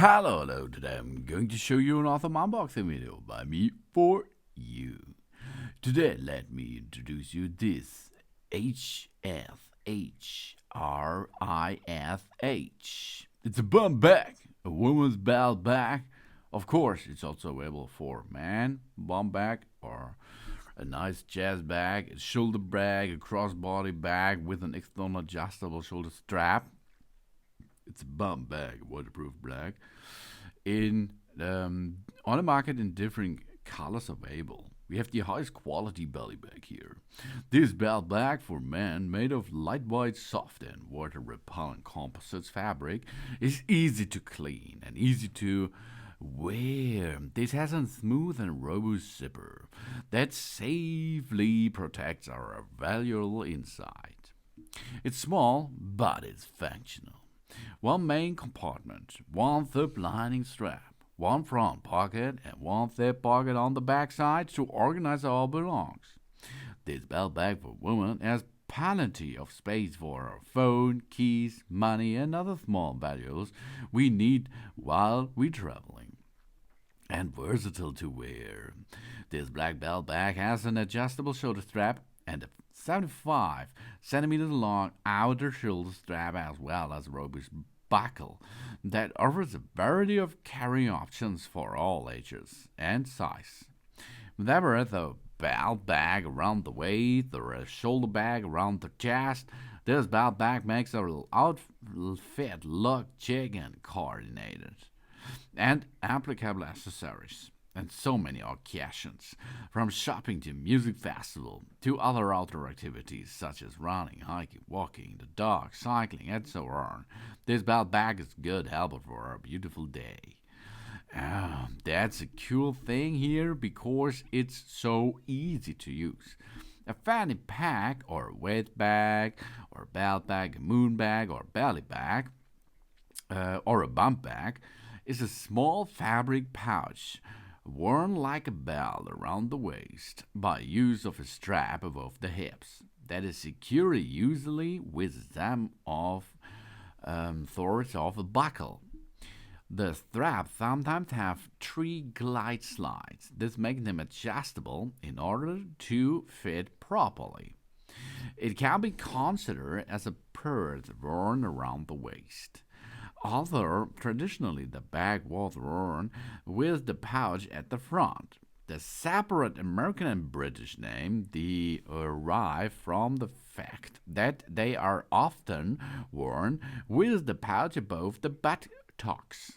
Hello, today I'm going to show you another unboxing video by me for you. Today let me introduce you this HSHRISH. It's a bum bag, a woman's belt bag. Of course, it's also available for man, bum bag, or a nice jazz bag, a shoulder bag, a crossbody bag with an external adjustable shoulder strap. It's a bum bag, waterproof bag, in on the market in different colors available. We have the highest quality belly bag here. This belt bag for men, made of lightweight, soft and water-repellent composites fabric, is easy to clean and easy to wear. This has a smooth and robust zipper that safely protects our valuable inside. It's small, but it's functional. One main compartment, one zip lining strap, one front pocket, and one zip pocket on the back side to organize all belongs. This belt bag for women has plenty of space for our phone, keys, money, and other small valuables we need while we're traveling. And versatile to wear. This black belt bag has an adjustable shoulder strap and a 75 centimeters long outer shoulder strap, as well as a robust buckle that offers a variety of carrying options for all ages and size. Whether the belt bag around the waist or a shoulder bag around the chest, this belt bag makes our outfit look chic and coordinated. And applicable accessories and so many occasions, from shopping to music festival to other outdoor activities such as running, hiking, walking, the dog, cycling, and so on. This belt bag is good helper for a beautiful day. That's a cool thing here because it's so easy to use. A fanny pack or a weight bag or a belt bag, a moon bag or belly bag or a bump bag is a small fabric pouch worn like a belt around the waist by use of a strap above the hips that is secured usually with them of sorts of a buckle. The straps sometimes have 3 glide slides. This makes them adjustable in order to fit properly. It can be considered as a purse worn around the waist. Although traditionally the bag was worn with the pouch at the front, the separate American and British name derive from the fact that they are often worn with the pouch above the buttocks,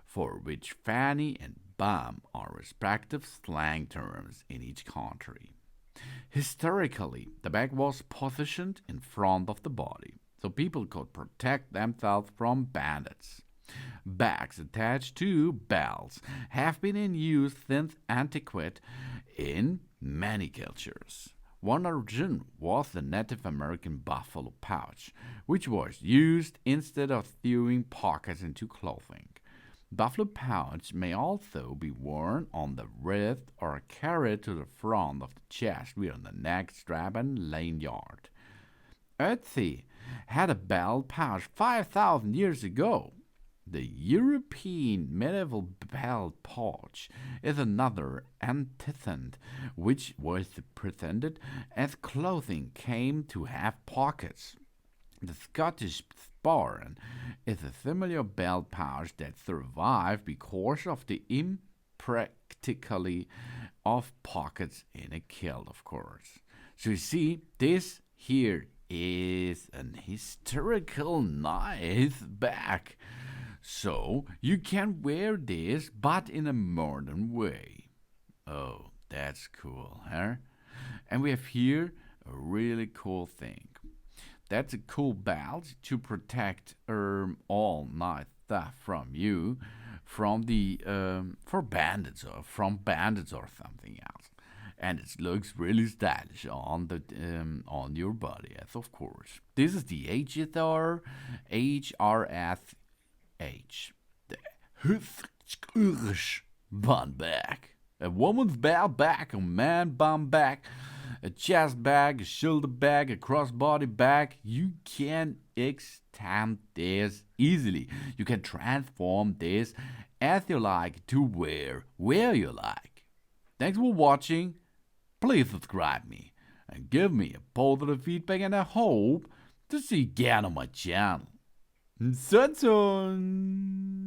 for which fanny and bum are respective slang terms in each country. Historically, the bag was positioned in front of the body, so people could protect themselves from bandits. Bags attached to belts have been in use since antiquity in many cultures. One origin was the Native American buffalo pouch, which was used instead of sewing pockets into clothing. Buffalo pouch may also be worn on the wrist or carried to the front of the chest via the neck strap and lanyard. Etsy had a belt pouch 5,000 years ago. The European medieval belt pouch is another antecedent which was presented as clothing came to have pockets. The Scottish sporran is a similar belt pouch that survived because of the impracticality of pockets in a kilt, of course. So you see, this here is an historical nice bag. So you can wear this, but in a modern way. Oh, that's cool, huh? And we have here a really cool thing. That's a cool belt to protect all nice stuff from you, from the for bandits or from bandits or something else. And it looks really stylish on the on your body, yes, of course. This is the HSHRISH, the HSHRISH bun bag. A woman's belt bag, a man bum bag, a chest bag, a shoulder bag, a crossbody bag. You can extend this easily. You can transform this as you like to where you like. Thanks for watching. Please subscribe me and give me a positive feedback, and I hope to see you again on my channel. Sun.